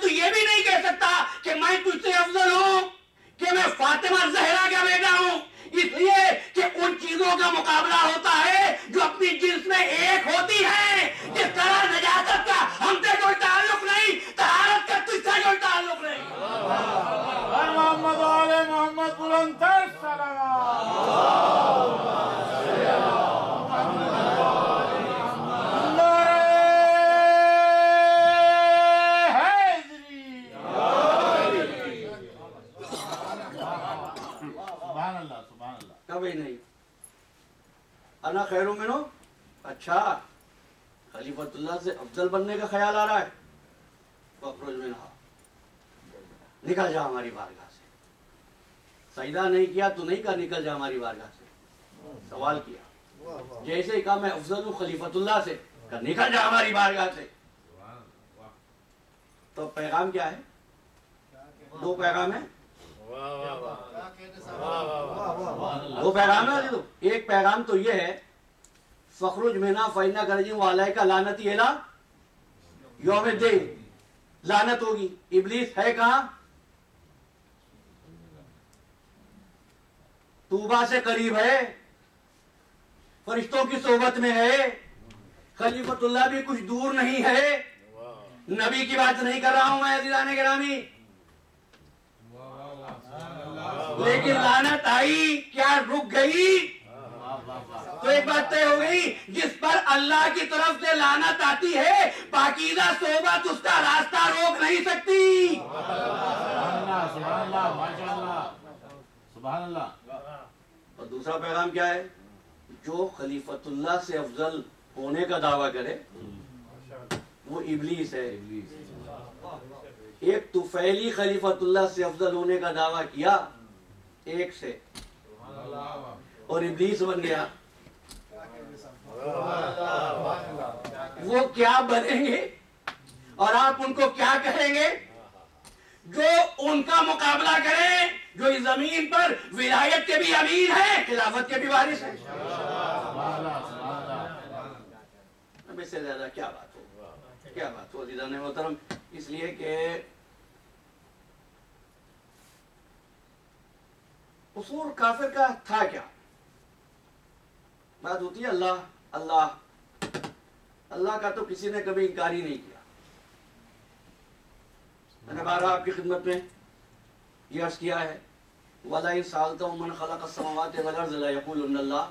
تو یہ بھی نہیں کہہ سکتا کہ میں تجھ سے افضل ہوں، کہ میں فاطمہ زہرا کا بیٹا ہوں، اس لیے کہ ان چیزوں کا مقابلہ ہوتا ہے جو اپنی جنس میں ایک ہوتی ہیں. جس طرح نجاست کا ہم سے کوئی تعلق نہیں، طہارت کا تجھ سے کوئی تعلق نہیں. محمد والے محمد بلند تر کبھی نہیں. انا خیر منہ، اچھا خلیفۃ اللہ سے افضل بننے کا خیال آ رہا ہے، فخرج منہا، نکل جا ہماری بارگاہ سے. سجدہ نہیں کیا تو نہیں کہا نکل جا ہماری بارگاہ سے، سوال کیا. جیسے ہی کہا میں افضل ہوں خلیفۃ اللہ سے، کہا نکل جا ہماری بارگاہ سے. تو پیغام کیا ہے؟ دو پیغام ہیں. وہ پیغام ہے. ایک پیغام تو یہ ہے فخرج منہا فإنک رجیم وعلیک لعنتی الی یوم الدین، لعنت ہوگی. ابلیس ہے کہاں؟ طوبہ سے قریب ہے، فرشتوں کی صحبت میں ہے. خلیفۃ اللہ بھی کچھ دور نہیں ہے. نبی کی بات نہیں کر رہا ہوں میں عزیزان گرامی. لیکن لعنت آئی، کیا رک گئی؟ تو ایک بات طے ہو گئی، جس پر اللہ کی طرف سے لعنت آتی ہے پاکیزہ صحبت اس کا راستہ روک نہیں سکتی. سبحان اللہ. اور دوسرا پیغام کیا ہے؟ جو خلیفۃ اللہ سے افضل ہونے کا دعویٰ کرے وہ ابلیس ہے. ایک طفیلی خلیفۃ اللہ سے افضل ہونے کا دعویٰ کیا ایک سے، اور ابلیس بن گیا. وہ کیا بنیں گے اور آپ ان کو کیا کہیں گے؟ جو ان کا مقابلہ کریں، جو اس زمین پر ولایت کے بھی امین ہیں، خلافت کے بھی وارث ہیں. اب اس سے زیادہ کیا بات ہو، کیا بات ہو عزیزان محترم. اس لیے کہ قصور کافر کا تھا کیا؟ بات ہوتی ہے اللہ اللہ. اللہ کا تو کسی نے کبھی انکار ہی نہیں کیا. میں نے بارہ آپ کی خدمت میں یہ عرض کیا ہے وَلَئِن سَأَلْتَهُم مَّنْ خَلَقَ السَّمَاوَاتِ وَالْأَرْضَ لَيَقُولُنَّ اللَّهُ.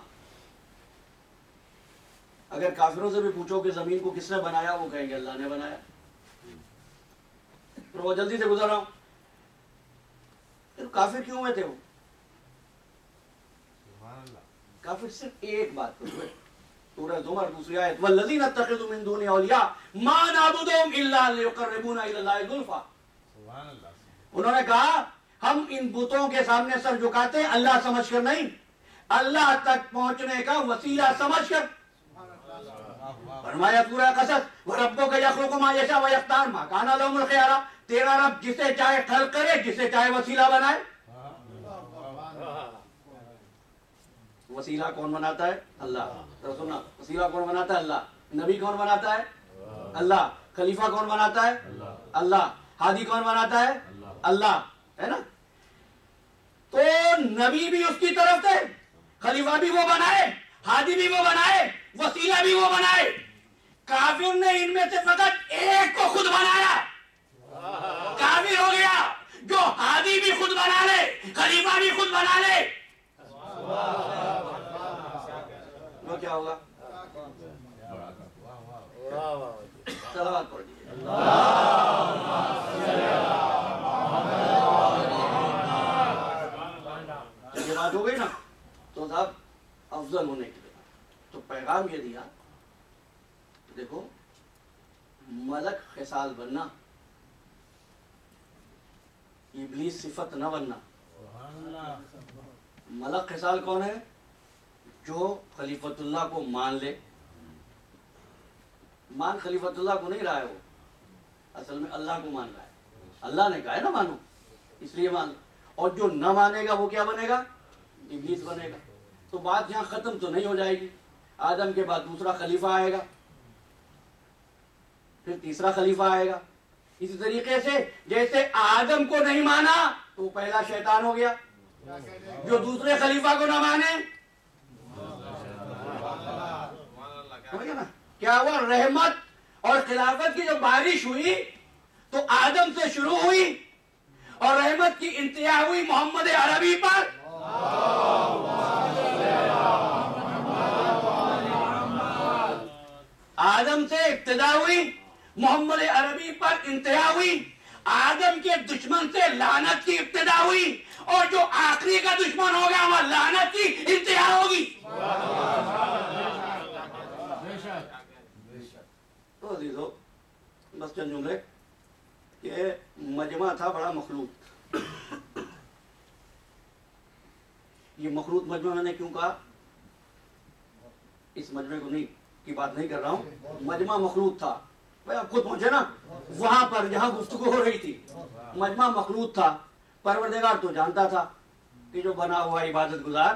اگر کافروں سے بھی پوچھو کہ زمین کو کس نے بنایا، وہ کہیں گے اللہ نے بنایا. تو وہ جلدی سے گزر رہا ہوں. کافر کیوں ہوئے تھے؟ وہ کافر صرف ایک بات کرتے. سورہ زمر دوسری آیت والذین اتخذوا من دونه اولیاء ما نعبدهم الا ليقربونا الى الله زلفى. انہوں نے کہا ہم ان بتوں کے سامنے سر جھکاتے ہیں اللہ سمجھ کر نہیں، اللہ تک پہنچنے کا وسیلہ سمجھ کر. فرمایا سورہ قصص وربک یخلق ما یشاء ویختار ما کان لهم الخیارہ. تیرا رب جسے چاہے خلق کرے، جسے چاہے وسیلہ بنائے. وسیلہ کون بناتا ہے؟ اللہ. سننا، وسیلہ کون بناتا ہے؟ اللہ. نبی کون بناتا ہے؟ اللہ. خلیفہ کون بناتا ہے؟ اللہ. ہادی کون بناتا ہے؟ اللہ. ہے نا؟ تو نبی بھی اس کی طرف سے، خلیفہ بھی وہ بنائے، ہادی بھی وہ بنائے، وسیلہ بھی وہ بنائے. کافر نے ان میں سے فقط ایک کو خود بنایا. کافر ہو گیا جو ہادی بھی خود بنا لے، خلیفہ بھی خود بنا لے. وہ کیا ہوگا؟ صلوات پڑھ دیجیے. یہ بات ہو گئی نا. تو صاحب افضل ہونے کے لیے تو پیغام یہ دیا، دیکھو ملک خصال بننا، ابلیس صفت نہ بننا. ملک خصال کون ہے؟ جو خلیفۃ اللہ کو مان لے. مان خلیفۃ اللہ کو نہیں رہا ہے، وہ اصل میں اللہ کو مان رہا ہے. اللہ نے کہا ہے نا مانو، اس لیے مان. اور جو نہ مانے گا وہ کیا بنے گا؟ ابلیس بنے گا. تو بات یہاں ختم تو نہیں ہو جائے گی. آدم کے بعد دوسرا خلیفہ آئے گا، پھر تیسرا خلیفہ آئے گا. اسی طریقے سے جیسے آدم کو نہیں مانا تو وہ پہلا شیطان ہو گیا، جو دوسرے خلیفہ کو نہ مانے نا کیا ہوا، رحمت اور خلافت کی جو بارش ہوئی تو آدم سے شروع ہوئی اور رحمت کی انتہا ہوئی محمد عربی پر۔ آدم سے ابتدا ہوئی، محمد عربی پر انتہا ہوئی۔ آدم کے دشمن سے لعنت کی ابتدا ہوئی اور جو آخری کا دشمن ہوگا وہ لعنت کی انتہا ہوگی۔ تو عزیزو بس چند جملے کہ مجمع تھا بڑا مخلوط۔ یہ مخلوط مجمع میں نے کیوں کہا، اس مجمع کو نہیں کی بات نہیں کر رہا ہوں، مجمع مخلوط تھا، بھائی آپ خود پہنچے نا وہاں پر جہاں گفتگو ہو رہی تھی، مجمع مخلوط تھا۔ پروردگار تو جانتا تھا کہ جو بنا ہوا عبادت گزار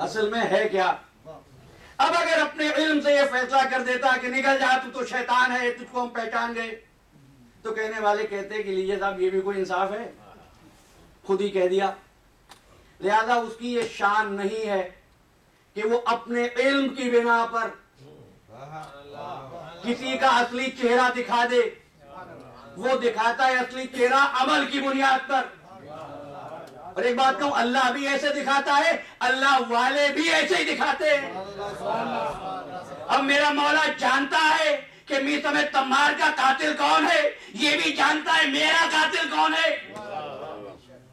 اصل میں ہے کیا۔ اب اگر اپنے علم سے یہ فیصلہ کر دیتا کہ نکل جا تو شیطان ہے، تجھ کو ہم پہچان گئے، تو کہنے والے کہتے کہ لیجیے صاحب یہ بھی کوئی انصاف ہے، خود ہی کہہ دیا۔ لہذا اس کی یہ شان نہیں ہے کہ وہ اپنے علم کی بنا پر کسی کا اصلی چہرہ دکھا دے۔ وہ دکھاتا ہے اصلی چہرہ عمل کی بنیاد پر۔ اور ایک بات کہوں، اللہ بھی ایسے دکھاتا ہے، اللہ والے بھی ایسے ہی دکھاتے ہیں۔ اب میرا مولا جانتا ہے کہ میثم تمار کا قاتل کون ہے، یہ بھی جانتا ہے میرا قاتل کون ہے،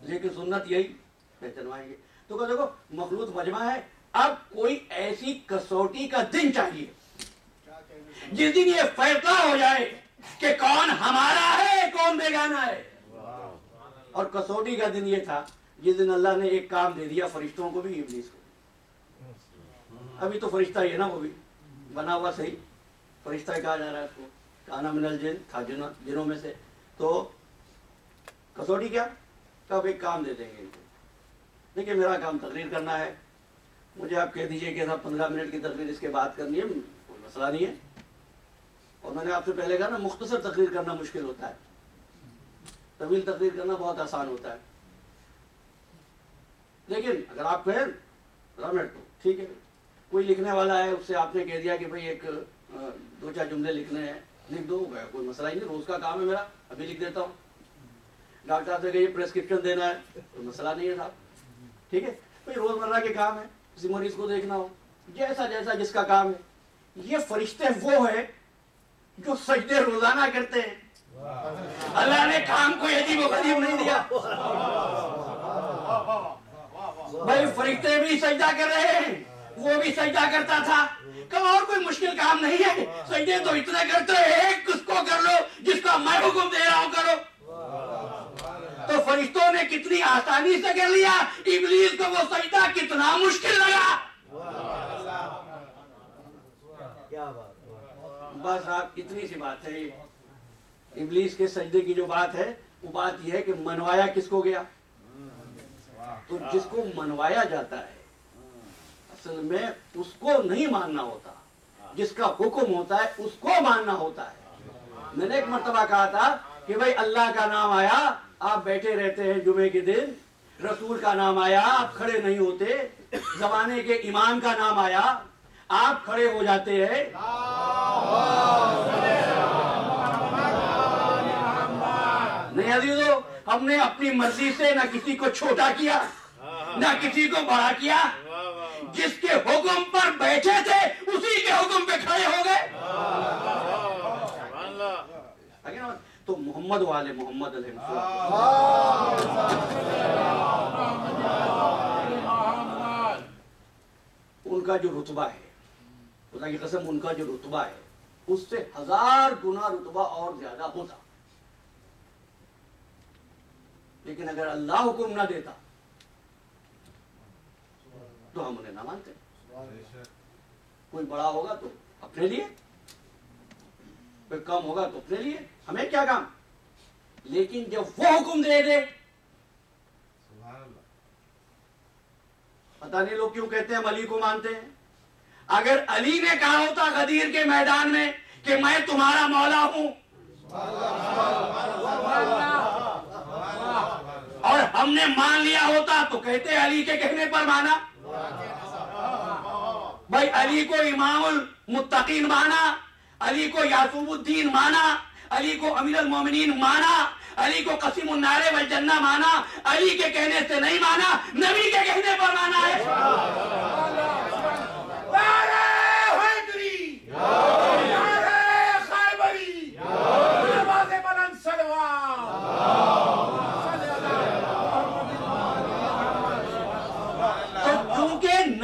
لیکن سنت یہی پہچنوائیں گے۔ تو کہ دیکھو مخلوط مجمع ہے، اب کوئی ایسی کسوٹی کا دن چاہیے جس دن یہ فیصلہ ہو جائے کہ کون ہمارا ہے کون بیگانہ ہے۔ اور کسوٹی کا دن یہ تھا جس دن اللہ نے ایک کام دے دیا فرشتوں کو بھی ابلیس کو۔ ابھی تو فرشتہ ہی ہے نا، وہ بھی بنا ہوا صحیح فرشتہ کہا جا رہا ہے اس کو، کانا من الجن تھا جنوں میں سے۔ تو کسوٹی کیا، کب ایک کام دے دیں گے ان کو، دیکھیے میرا کام تقریر کرنا ہے، مجھے آپ کہہ دیجئے کہ 15 منٹ کی تقریر اس کے بعد کرنی ہے، کوئی مسئلہ نہیں ہے۔ اور میں نے آپ سے پہلے کہا نا مختصر تقریر کرنا مشکل ہوتا ہے، طویل تقریر کرنا بہت آسان ہوتا ہے۔ لیکن اگر آپ کہیں 15 منٹ تو ٹھیک ہے، کوئی لکھنے والا ہے اس سے آپ نے کہہ دیا کہ بھئی ایک 2-4 جملے لکھنے ہیں، لکھ دو، کوئی مسئلہ ہی نہیں، روز کا کام ہے میرا، ابھی لکھ دیتا ہوں۔ ڈاکٹر صاحب سے کہیے پریسکرپشن دینا ہے، کوئی مسئلہ نہیں ہے صاحب، ٹھیک ہے، بھئی روزمرہ کے کام ہے، کسی مریض کو دیکھنا ہو، جیسا جیسا جس کا کام ہے۔ یہ فرشتے وہ ہیں جو سجدے روزانہ کرتے ہیں۔ اللہ نے کام کوئی عجیب و غریب نہیں دیا۔ بھائی فرشتے بھی سجدہ کر رہے ہیں، وہ بھی سجدہ کرتا تھا، کہا اور کوئی مشکل کام نہیں ہے، سجدے تو اتنے کرتے ہیں، ایک کس کو کر لو جس کا میں حکم دے رہا ہوں کرو۔ تو فرشتوں نے کتنی آسانی سے کر لیا، ابلیس کو وہ سجدہ کتنا مشکل لگا۔ بس آپ اتنی سی بات ہے، ابلیس کے سجدے کی جو بات ہے وہ بات یہ ہے کہ منوایا کس کو گیا، تو جس کو منوایا جاتا ہے اصل میں اس کو نہیں ماننا ہوتا، جس کا حکم ہوتا ہے اس کو ماننا ہوتا ہے۔ میں نے ایک مرتبہ کہا تھا کہ بھئی اللہ کا نام آیا آپ بیٹھے رہتے ہیں جمعے کے دن، رسول کا نام آیا آپ کھڑے نہیں ہوتے، زمانے کے امام کا نام آیا آپ کھڑے ہو جاتے ہیں۔ نہیں عزیزو، ہم نے اپنی مرضی سے نہ کسی کو چھوٹا کیا نہ کسی کو بڑا کیا، جس کے حکم پر بیٹھے تھے اسی کے حکم پہ کھڑے ہو گئے۔ تو محمد والے محمد علیہ ان کا جو رتبہ ہے، خدا کی قسم ان کا جو رتبہ ہے اس سے 1000 گنا رتبہ اور زیادہ ہوتا، لیکن اگر اللہ حکم نہ دیتا تو ہم انہیں نہ مانتے۔ کوئی بڑا ہوگا تو اپنے لیے، کوئی کم ہوگا تو اپنے لیے، ہمیں کیا کام، لیکن جب وہ حکم دے دے، پتہ نہیں لوگ کیوں کہتے ہیں ہم علی کو مانتے ہیں۔ اگر علی نے کہا ہوتا غدیر کے میدان میں کہ میں تمہارا مولا ہوں، اور ہم نے مان لیا ہوتا تو کہتے علی کے کہنے پر مانا. بھائی علی کو امام المتقین مانا، علی کو یعقوب الدین مانا، علی کو امیر المومنین مانا، علی کو قسیم النار والجنہ مانا، علی کے کہنے سے نہیں مانا، نبی کے کہنے پر مانا ہے.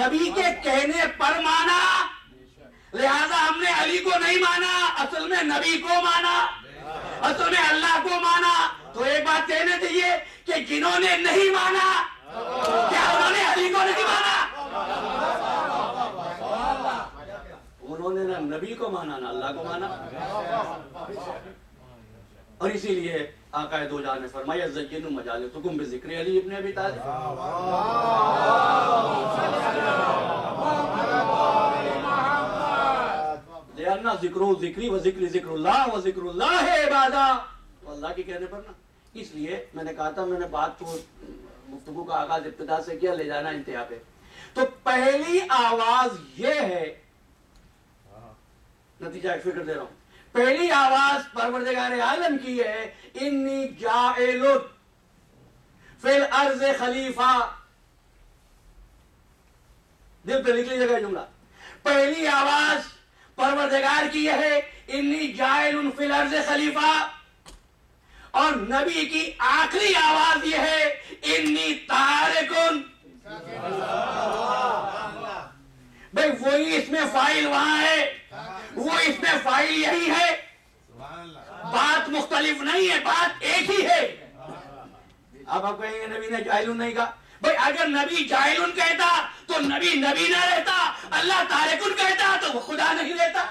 نبی کے کہنے پر مانا، لہذا ہم نے علی کو نہیں مانا، اصل میں نبی کو مانا، اصل میں اللہ کو مانا. تو ایک بات کہنے دیجیے کہ جنہوں نے نہیں مانا کیا انہوں نے علی کو نہیں مانا؟ انہوں نے نہ نبی کو مانا نہ اللہ کو مانا. اور اسی لیے آقا دو جہاں نے فرمایا زینوا مجالسکم بذکر علی ابن ابی طالب. لأن ذکر ذکری و ذکر ذکر اللہ و ذکر اللہ عبادہ. تو اللہ کے کہنے پر نا. اس لیے میں نے کہا تھا، میں نے بات کو گفتگو کا آغاز ابتدا سے کیا، لے جانا انتہا پہ. تو پہلی آواز یہ ہے، نتیجہ ایک فکر دے رہا ہوں، پہلی آواز پروردگار عالم کی ہے، انی جاعل فی الارض خلیفہ. دل پہ لکھ لیجیے گا جملہ. پہلی آواز پروردگار کی یہ ہے، انی جاعل فی الارض خلیفہ. اور نبی کی آخری آواز یہ ہے، انی تارکن. بھئی وہی اس میں فاعل وہاں ہے، وہ اس میں فاعل یہی ہے، بات مختلف نہیں ہے، بات ایک ہی ہے. اب آپ کہیں گے نبی نے جاہلون نہیں کہا. بھئی اگر نبی جاہلون کہتا تو نبی نبی نہ رہتا، اللہ تارکن کہتا تو وہ خدا نہیں رہتا.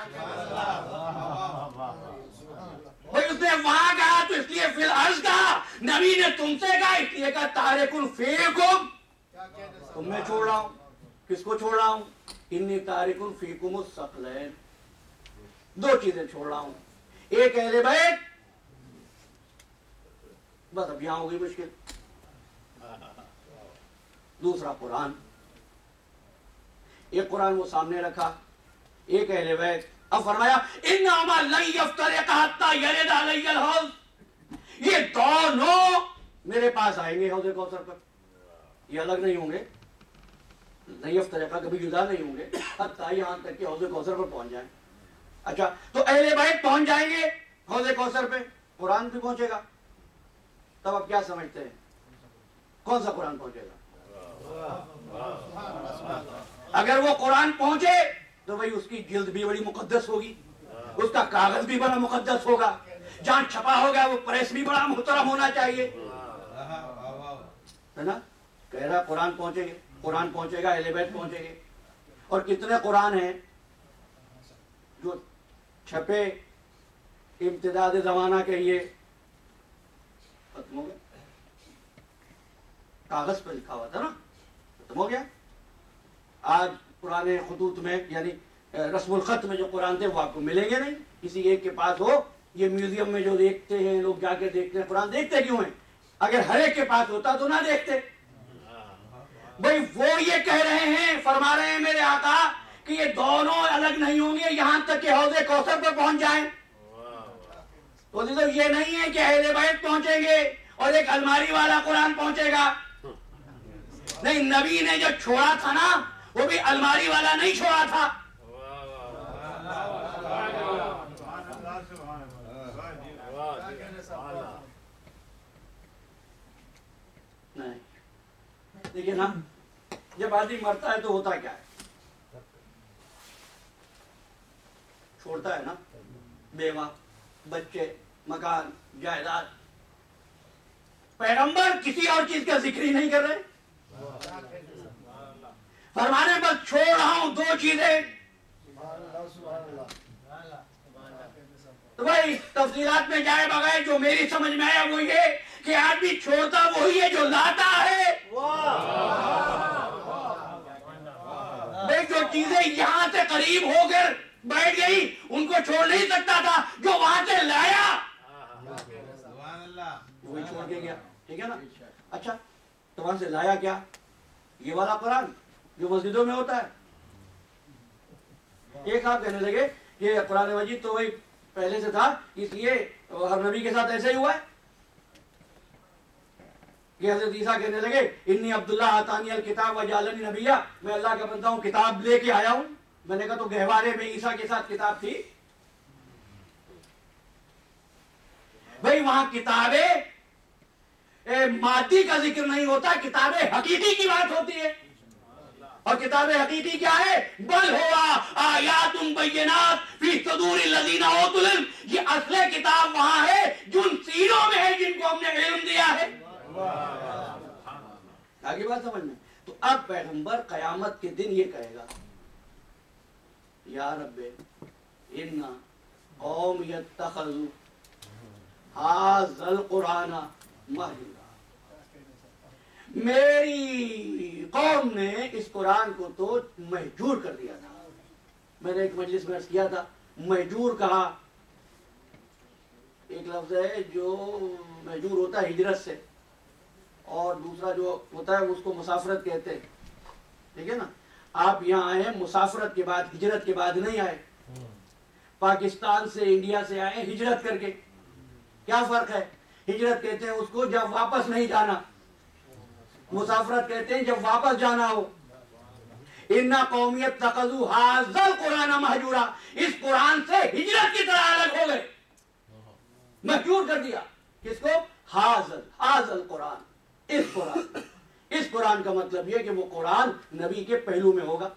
بھئی اس نے وہاں کہا تو اس لیے فی الارض کہا، نبی نے تم سے کہا اس لیے کہا تارکن فیکم، تم میں چھوڑ رہا ہوں. کس کو چھوڑ رہا ہوں؟ انی تارکن فیکم الثقلین. دو چیزیں چھوڑ رہا ہوں، ایک اہل بیت، بس اب یہاں ہوگی مشکل، دوسرا قرآن. ایک قرآن وہ سامنے رکھا، ایک اہل بیت. اب فرمایا انما لن یفترق حتی یرد علی الحوض. یہ دونوں میرے پاس آئیں گے حوض کوثر پر، یہ الگ نہیں ہوں گے، لن یفترق کبھی جدا نہیں ہوں گے، حتی یہاں تک کہ حوض کوثر پر پہنچ جائیں. اچھا تو اہل بیت پہنچ جائیں گے حوض کوثر پہ، قرآن بھی پہنچے گا. تب آپ کیا سمجھتے ہیں کون سا قرآن پہنچے گا؟ اگر وہ قرآن پہنچے تو بھئی اس کی جلد بھی بڑی مقدس ہوگی، اس کا کاغذ بھی بڑا مقدس ہوگا، جہاں چھپا ہوگا وہ پریس بھی بڑا محترم ہونا چاہیے، ہے نا. کہہ رہا قرآن پہنچے گے، قرآن پہنچے گا، اہل بیت پہنچے گے. اور کتنے قرآن ہیں جو چھپے امتداد زمانہ کے، یہ ختم ہو گیا، کاغذ پہ لکھا ہوا تھا نا، ختم ہو گیا. آج پرانے خطوط میں یعنی رسم الخط میں جو قرآن تھے وہ آپ کو ملیں گے نہیں، کسی ایک کے پاس ہو. یہ میوزیم میں جو دیکھتے ہیں لوگ، جا کے دیکھتے ہیں قرآن، دیکھتے کیوں ہیں؟ اگر ہر ایک کے پاس ہوتا تو نہ دیکھتے. بھئی وہ یہ کہہ رہے ہیں، فرما رہے ہیں میرے آقا کہ یہ دونوں الگ نہیں ہوں گے یہاں تک کہ حوض کوثر پر پہنچ جائیں. تو یہ نہیں ہے کہ اہل بیت پہنچیں گے اور ایک الماری والا قرآن پہنچے گا. نہیں، نبی نے جو چھوڑا تھا نا وہ بھی الماری والا نہیں چھوڑا تھا. نہیں دیکھیے نا، جب آدمی مرتا ہے تو ہوتا کیا ہے؟ چھوڑتا ہے نا، بیوہ، بچے، مکان، جائیداد. پیغمبر کسی اور چیز کا ذکر ہی نہیں کر رہے، فرمانے بس چھوڑ رہا ہوں دو چیزیں. تو بھائی تفصیلات میں جائے بغیر جو میری سمجھ میں آیا وہ یہ کہ آدمی چھوڑتا وہی ہے جو لاتا ہے. بھائی جو چیزیں یہاں سے قریب ہو کر بیٹھ گئی, ان کو چھوڑ نہیں سکتا تھا, جو وہاں سے لایا وہی چھوڑ کے گیا. ٹھیک ہے نا. اچھا تو وہاں سے لایا کیا؟ یہ والا قرآن جو مسجدوں میں ہوتا ہے. ایک آپ کہنے لگے کہ قرآن مجید تو وہی پہلے سے تھا, اس لیے ہر نبی کے ساتھ ایسا ہی ہوا ہے. کہ حضرت عیسیٰ کہنے لگے انی عبداللہ آتانی الکتاب وجعلنی نبیہ, میں اللہ کا بندہ ہوں, کتاب لے کے آیا ہوں. میں نے کہا تو گہوارے میں عیسیٰ کے ساتھ کتاب تھی. بھئی وہاں کتابیں مادی کا ذکر نہیں ہوتا, کتابیں حقیقی کی بات ہوتی ہے. اور کتاب حقیقی کیا ہے؟ بل ہوا آیات بینات فی صدور الذین اوتوا العلم, یہ اصل کتاب وہاں ہے جن سینوں میں ہے جن کو ہم نے علم دیا ہے. آگے بات سمجھ میں. تو اب پیغمبر قیامت کے دن یہ کہے گا یا رب ان قوم یتخذوا ھذا القرآن مہجورا, میری قوم نے اس قرآن کو تو مہجور کر دیا تھا. میں نے ایک مجلس میں عرض کیا تھا, مہجور کہا ایک لفظ ہے جو مہجور ہوتا ہے ہجرت سے, اور دوسرا جو ہوتا ہے اس کو مسافرت کہتے ہیں. ٹھیک ہے نا. آپ یہاں آئے ہیں مسافرت کے بعد, ہجرت کے بعد نہیں آئے. پاکستان سے انڈیا سے آئے ہجرت کر کے. کیا فرق ہے؟ ہجرت کہتے ہیں اس کو جب واپس نہیں جانا, مسافرت کہتے ہیں جب واپس جانا ہو. ان قوم یتخذوا ھذا القرآن مہجورا, اس قرآن سے ہجرت کی طرح الگ ہو گئے, مہجور کر دیا. کس کو؟ ھذا القرآن, اس قرآن کا مطلب یہ کہ وہ قرآن نبی کے پہلو میں ہوگا.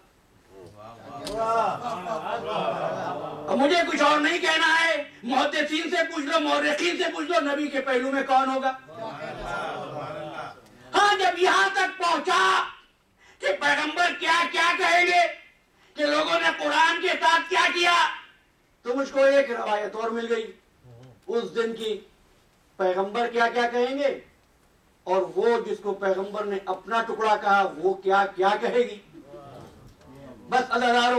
اب مجھے کچھ اور نہیں کہنا ہے, محدثین سے پوچھ لو, مورخین سے پوچھ لو, نبی کے پہلو میں کون ہوگا. ہاں جب یہاں تک پہنچا کہ پیغمبر کیا کیا کہیں گے, کہ لوگوں نے قرآن کے ساتھ کیا کیا, تو مجھ کو ایک روایت اور مل گئی اس دن کی. پیغمبر کیا کیا کہیں گے, اور وہ جس کو پیغمبر نے اپنا ٹکڑا کہا وہ کیا کیا کہے گی. بس اللہ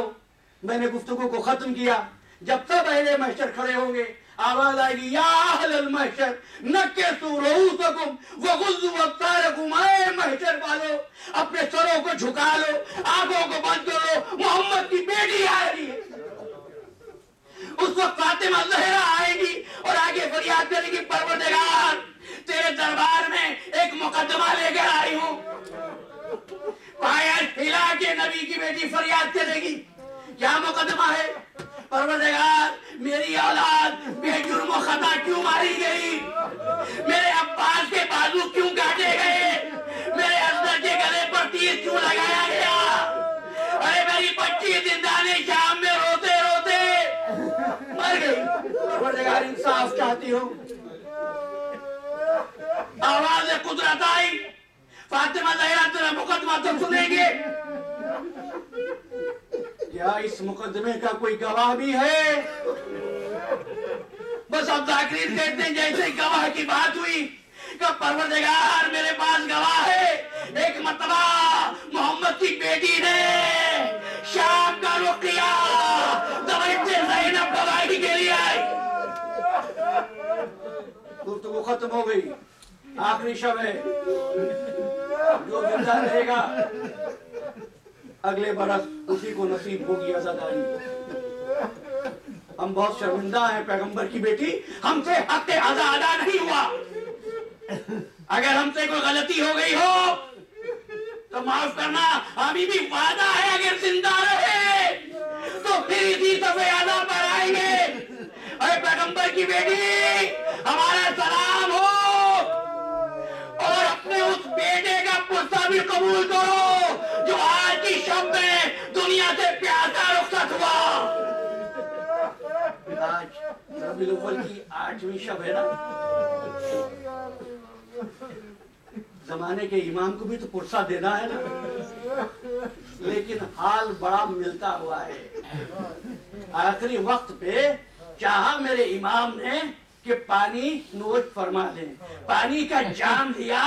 میں نے گفتگو کو ختم کیا. جب سب اہل محشر کھڑے ہوں گے, آواز آئے گی یا اہل المحشر نکسوا رؤوسکم وغضوا ابصارکم, اے محشر والو اپنے سروں کو جھکا لو, آنکھوں کو بند کرو, محمد کی بیٹی آ رہی ہے. اس وقت فاطمہ زہرا آئے گی اور آگے فریاد کرے گی پروردگار تیرے دربار میں ایک مقدمہ لے کر آئی ہوں. پایا ہلا کے نبی کی بیٹی فریاد کرے گی, کیا مقدمہ ہے؟ پروردگار میری اولاد بے جرم و خطا کیوں ماری گئی, میرے عباس کے بازو کیوں کاٹے گئے, میرے اصغر کے گلے پر تیر کیوں لگایا گیا, ارے میری بچی زندان شام میں روتے روتے مر گئی. پروردگار انصاف چاہتی ہوں. آواز قدرت آئی, فاطمہ زہرا تیرا مقدمہ تم سنیں گے. کیا اس مقدمے کا کوئی گواہ بھی ہے؟ بس اب ذاکرین کہتے ہیں جیسے گواہ کی بات ہوئی کہ پروردگار میرے پاس گواہ ہے. ایک مرتبہ محمد کی بیٹی نے شام کا رخ کیا, زینب گواہی کے لیے آئی. گفتگو ختم ہو گئی, آخری شب ہے, جو زندہ رہے گا اگلے برس اسی کو نصیب ہوگی عزاداری. ہم بہت شرمندہ ہیں پیغمبر کی بیٹی, ہم سے حق ادا ادا نہیں ہوا. اگر ہم سے کوئی غلطی ہو گئی ہو تو معاف کرنا, ابھی بھی وعدہ ہے اگر زندہ رہے تو پھر اسی صفحے ادا پر آئیں گے. اے پیغمبر کی بیٹی ہمارا سلام ہو, اور اپنے اس بیٹے کا پرسہ بھی قبول کرو جو آج کی شب میں دنیا سے پیاسا رخصت ہوا. آج ربیع الاول کی 8ویں شب ہے نا. زمانے کے امام کو بھی تو پرسہ دینا ہے نا, لیکن حال بڑا ملتا ہوا ہے. آخری وقت پہ چاہا میرے امام نے کہ پانی نوش فرما دیں, پانی کا جام دیا,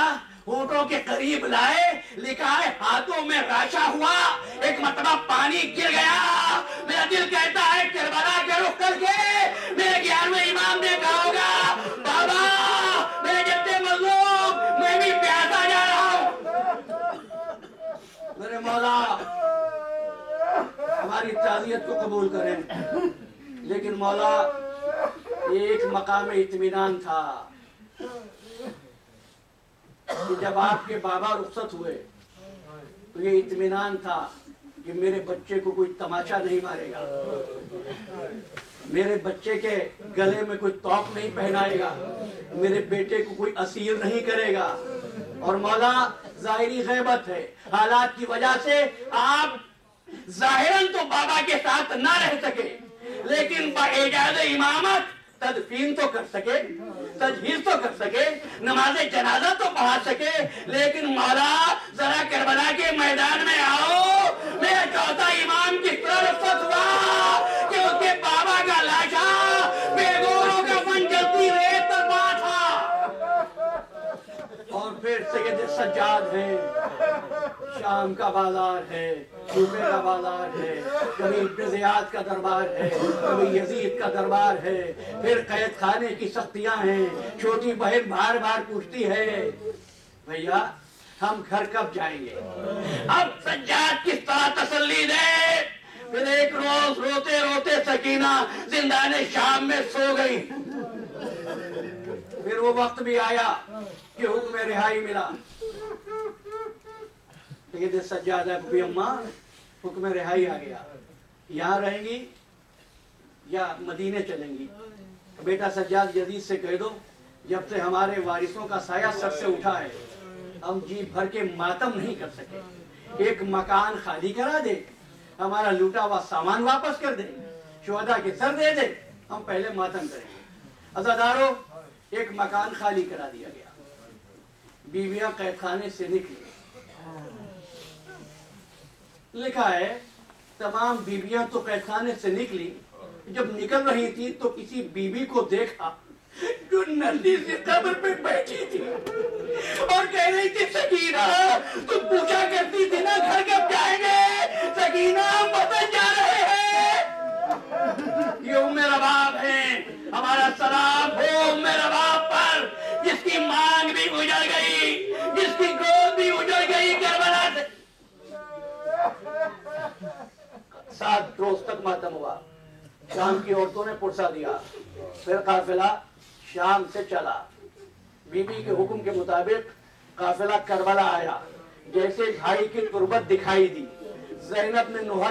ہونٹوں کے قریب لائے، لکھا ہے ہاتھوں میں راشا ہوا، ایک مرتبہ پانی گر گیا۔ میرا دل کہتا ہے کربلا کے رخ کر کے میرے 11ویں امام نے کہا ہوگا بابا میرے جتنے مظلوم میں بھی پیاسا جا رہا ہوں۔ میرے مولا ہماری تعزیت کو قبول کریں، لیکن مولا ایک مقام اطمینان تھا کہ جب آپ کے بابا رخصت ہوئے تو یہ اطمینان تھا کہ میرے بچے کو کوئی تماشا نہیں مارے گا، میرے بچے کے گلے میں کوئی توق نہیں پہنائے گا، میرے بیٹے کو کوئی اسیر نہیں کرے گا۔ اور مولا ظاہری غیبت ہے، حالات کی وجہ سے آپ ظاہراً تو بابا کے ساتھ نہ رہ سکے، لیکن باعجاز امامت تدفین تو کر سکے، تجہیز تو کر سکے، نماز جنازہ تو پڑھا سکے۔ لیکن مولا ذرا کربلا کے میدان میں آؤ، میرا چوتھا امام کس طرح رخصت ہوا کہ اس کے بابا کا لاشا بے گوروں کا فن جلتی ریت پر پڑا تھا۔ اور پھر سید سجاد ہیں، شام کا بازار ہے، کوفے کا بازار ہے، کبھی ابن زیاد کا دربار ہے، کبھی یزید کا دربار ہے، پھر قید خانے کی سختیاں ہیں۔ چھوٹی بہن بار بار پوچھتی ہے بھیا ہم گھر کب جائیں گے؟ اب سجاد کس طرح تسلی دے؟ پھر ایک روز روتے روتے سکینہ زندان شام میں سو گئی۔ پھر وہ وقت بھی آیا کہ حکم رہائی ملا، سید سجادہ بھی اماں حکم رہائی آ گیا، یہاں رہیں گی یا مدینے چلیں گی؟ بیٹا سجاد یزید سے کہہ دو جب سے ہمارے وارثوں کا سایہ سر سے اٹھا ہے ہم جی بھر کے ماتم نہیں کر سکے، ایک مکان خالی کرا دے، ہمارا لوٹا ہوا سامان واپس کر دے، شہداء کے سر دے دے، ہم پہلے ماتم کریں گے۔ عزادارو ایک مکان خالی کرا دیا گیا، بیویاں قید خانے سے نکلی۔ لکھا ہے تمام بیویاں تو قید خانے سے نکلی، جب نکل رہی تھی تو کسی بیوی کو دیکھا جو ننھی سی قبر پہ بیٹھی تھی اور کہہ رہی تھی سکینہ تم پوچھا کرتی تھی نا گھر کب جائیں گے؟ سکینہ ہم وطن جا رہے ہیں۔ یہ ام رباب ہیں، ہمارا سلام ہو ام رباب پر جس کی مانگ بھی اجڑ گئی، جس کی گود بھی اجڑ گئی کربلا سے۔ 7 روز تک ماتم ہوا، شام کی عورتوں نے پرسا دیا، پھر قافلہ شام سے چلا، بی بی کے حکم کے مطابق قافلہ کربلا آیا۔ جیسے بھائی کی تربت دکھائی دی، زینب نے نوحہ